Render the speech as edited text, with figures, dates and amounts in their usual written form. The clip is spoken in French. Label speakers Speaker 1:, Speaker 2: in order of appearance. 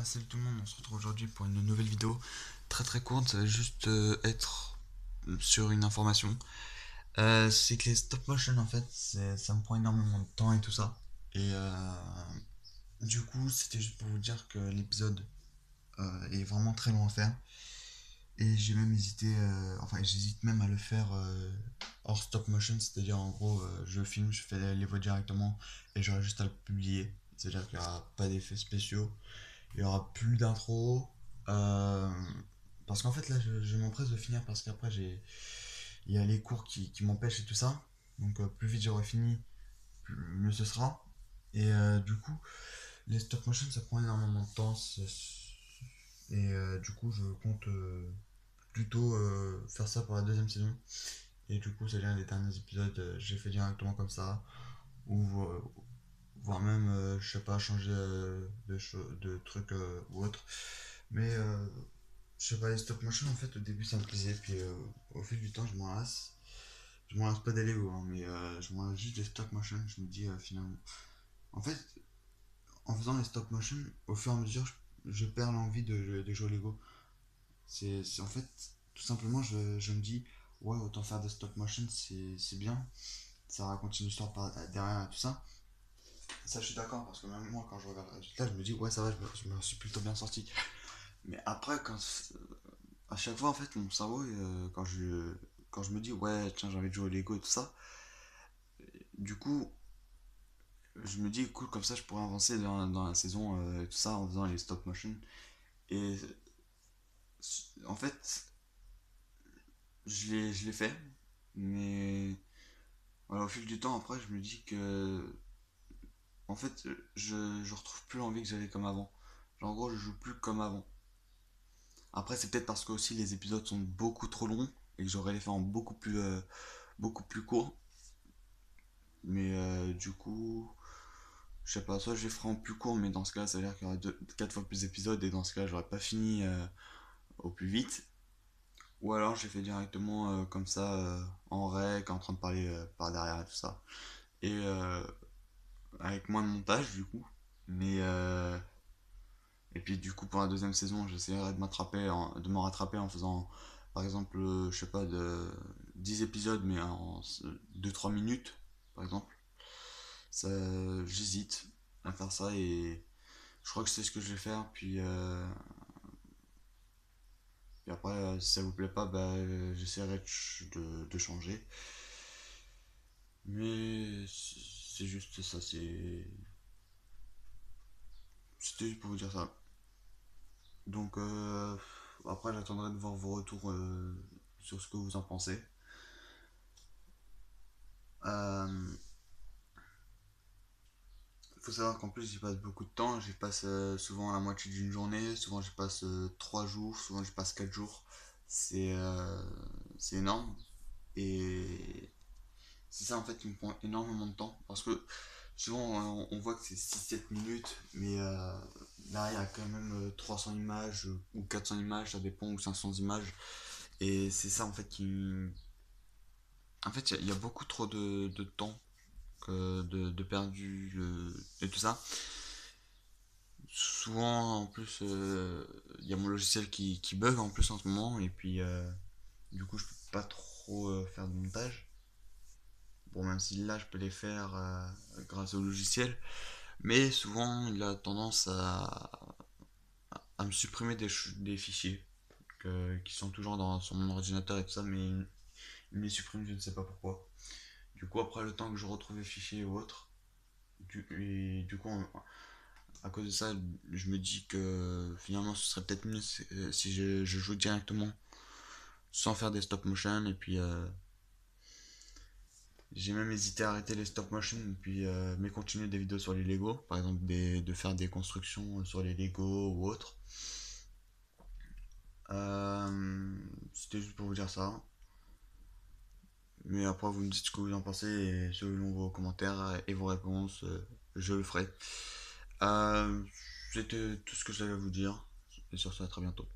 Speaker 1: Salut tout le monde, on se retrouve aujourd'hui pour une nouvelle vidéo très courte. Ça va juste être sur une information. C'est que les stop motion en fait, ça me prend énormément de temps et tout ça. Et du coup, c'était juste pour vous dire que l'épisode est vraiment très long à faire. Et j'ai même hésité, enfin j'hésite même à le faire hors stop motion, c'est-à-dire en gros, je filme, je fais les voix directement et j'aurai juste à le publier. C'est-à-dire qu'il n'y aura pas d'effets spéciaux, il y aura plus d'intro. euh, Parce qu'en fait là je m'empresse de finir parce qu'après il y a les cours qui m'empêchent et tout ça. Donc plus vite j'aurai fini, plus mieux ce sera. Et du coup, les stop motion ça prend énormément de temps. Et du coup je compte plutôt faire ça pour la deuxième saison. Et du coup, c'est l'un des derniers épisodes, j'ai fait directement comme ça. Ou voire même, je sais pas, changer de truc ou autre. Mais je sais pas, les stop motion en fait au début ça me plaisait, puis au fil du temps je m'en lasse. Je m'en lasse pas des Lego, hein, mais je m'en lasse juste des stop motion. Je me dis finalement. En fait, en faisant les stop motion, au fur et à mesure, je perds l'envie de jouer au Lego. En fait, tout simplement, je me dis, ouais, autant faire des stop motion, c'est bien. Ça raconte une histoire derrière et tout ça. Ça, je suis d'accord, parce que même moi, quand je regarde le résultat, je me dis, ouais, ça va, je me suis plutôt bien sorti. Mais après, à chaque fois, en fait, mon cerveau, quand je me dis, ouais, tiens, j'ai envie de jouer au Lego et tout ça, du coup, je me dis, cool, comme ça, je pourrais avancer dans la saison et tout ça en faisant les stop motion. Et en fait, je l'ai fait, mais voilà, au fil du temps, après, je me dis que, en fait, je retrouve plus l'envie que j'avais comme avant. Genre, en gros, je joue plus comme avant. Après, c'est peut-être parce que aussi les épisodes sont beaucoup trop longs et que j'aurais les fait en beaucoup plus court. Mais du coup, je sais pas, soit je les ferai en plus court, mais dans ce cas, ça veut dire qu'il y aura 4 fois plus d'épisodes et dans ce cas, j'aurais pas fini au plus vite. Ou alors, j'ai fait directement comme ça, en rec, en train de parler par derrière et tout ça. Et avec moins de montage, du coup. Mais et puis du coup pour la deuxième saison, j'essaierai de me rattraper en faisant par exemple, je sais pas, de 10 épisodes mais en 2-3 minutes par exemple. Ça, j'hésite à faire ça et je crois que c'est ce que je vais faire. Puis après, si ça vous plaît pas, bah, j'essaierai de changer. Mais c'est juste ça, c'était juste pour vous dire ça. Donc après, j'attendrai de voir vos retours sur ce que vous en pensez. Euh, Faut savoir qu'en plus j'y passe beaucoup de temps, j'y passe souvent la moitié d'une journée, souvent j'y passe 3 jours, souvent j'y passe 4 jours. C'est c'est énorme et c'est ça en fait qui me prend énormément de temps parce que souvent on voit que c'est 6-7 minutes mais là il y a quand même 300 images ou 400 images, ça dépend, ou 500 images et c'est ça en fait En fait il y a beaucoup trop de temps de perdu et tout ça. Souvent, en plus, il y a mon logiciel qui bug en plus en ce moment, et puis du coup, je peux pas trop faire de montage. Bon, même si là, je peux les faire grâce au logiciel, mais souvent, il a tendance à me supprimer des fichiers qui sont toujours sur mon ordinateur et tout ça, mais il me les supprime, je ne sais pas pourquoi. Du coup, après le temps que je retrouve les fichiers ou autre, et du coup, à cause de ça, je me dis que finalement ce serait peut-être mieux si je joue directement sans faire des stop motion. Et puis j'ai même hésité à arrêter les stop motion et puis mais continuer des vidéos sur les Lego, par exemple de faire des constructions sur les Lego ou autre. C'était juste pour vous dire ça. Mais après vous me dites ce que vous en pensez et selon vos commentaires et vos réponses, je le ferai. Euh, C'était tout ce que j'avais à vous dire. Et sur ce, à très bientôt.